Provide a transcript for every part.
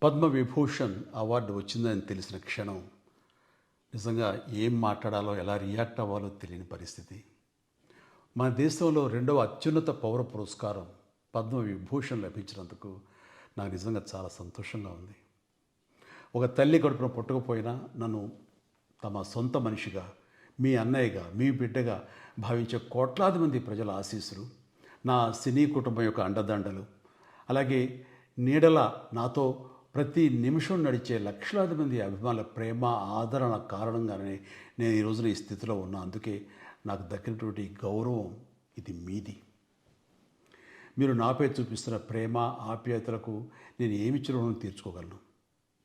Padma Vibhushan award వచ్చిందని తెలిసిన క్షణం నిజంగా ఏం మాట్లాడాలో ఎలా రియాక్ట్ అవ్వాలో తెలియని పరిస్థితి. మన దేశంలో రెండవ అత్యున్నత పౌర పురస్కారం పద్మవిభూషణ్ లభించినందుకు నాకు నిజంగా చాలా సంతోషంగా ఉంది. ఒక తల్లి కడుపున పుట్టకపోయినా నన్ను తమ సొంత మనిషిగా, మీ అన్నయ్యగా, మీ బిడ్డగా భావించే కోట్లాది మంది ప్రజల ఆశీస్సులు, నా సినీ కుటుంబం యొక్క అండదండలు, అలాగే నీడల నాతో ప్రతి నిమిషం నడిచే లక్షలాది మంది అభిమానుల ప్రేమ, ఆదరణ కారణంగానే నేను ఈ రోజున ఈ స్థితిలో ఉన్నా. అందుకే నాకు దక్కినటువంటి గౌరవం ఇది మీది. మీరు నాపై చూపిస్తున్న ప్రేమ, ఆప్యాయతలకు నేను ఏమి చిరునవ్వు తీర్చుకోగలను?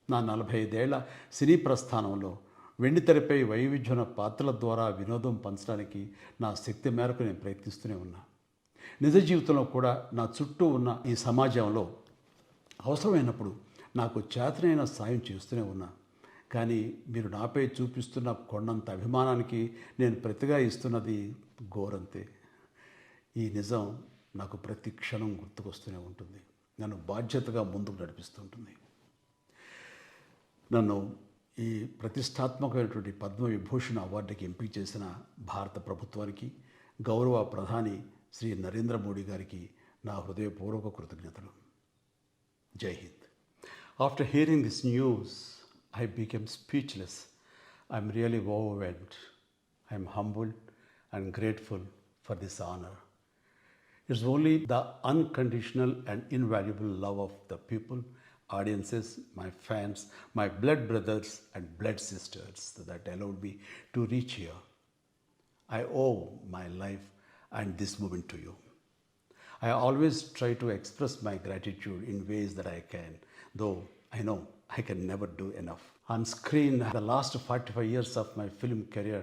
నా 45 ఏళ్ల సినీ ప్రస్థానంలో వెండితెరపై వైవిధ్యమైన పాత్రల ద్వారా వినోదం పంచడానికి నా శక్తి మేరకు నేను ప్రయత్నిస్తూనే ఉన్నా. నిజ జీవితంలో కూడా నా చుట్టూ ఉన్న ఈ సమాజంలో అవసరమైనప్పుడు నాకు చేతనైన సాయం చేస్తూనే ఉన్నా. కానీ మీరు నాపై చూపిస్తున్న కొండంత అభిమానానికి నేను ప్రతిగా ఇస్తున్నది గోరంతే. ఈ నిజం నాకు ప్రతి క్షణం గుర్తుకొస్తూనే ఉంటుంది, నన్ను బాధ్యతగా ముందుకు నడిపిస్తుంటుంది. నన్ను ఈ ప్రతిష్టాత్మకమైనటువంటి పద్మవిభూషణ్ అవార్డుకి ఎంపిక చేసిన భారత ప్రభుత్వానికి, గౌరవ ప్రధాని శ్రీ నరేంద్ర మోడీ గారికి నా హృదయపూర్వక కృతజ్ఞతలు. జై Hind. After hearing this news, I became speechless. I'm really overwhelmed. I'm humbled and grateful for this honor. It's only the unconditional and invaluable love of the people, audiences, my fans, my blood brothers and blood sisters that allowed me to reach here. I owe my life and this moment to you. I always try to express my gratitude in ways that I can, though I know I can never do enough. On screen, the last 45 years of my film career,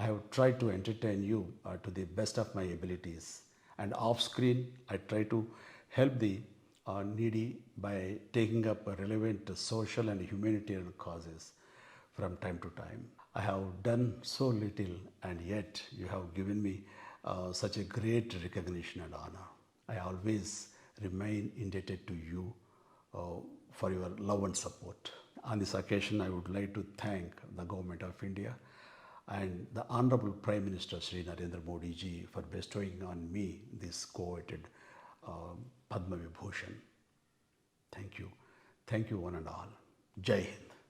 I have tried to entertain you to the best of my abilities. And off screen, I try to help the needy by taking up relevant social and humanitarian causes from time to time. I have done so little, and yet you have given me such a great recognition and honor. I always remain indebted to you for your love and support. On this occasion, I would like to thank the Government of India and the Honorable Prime Minister Sri Narendra Modi ji for bestowing on me this coveted Padma Vibhushan. Thank you. Thank you one and all. Jai Hind.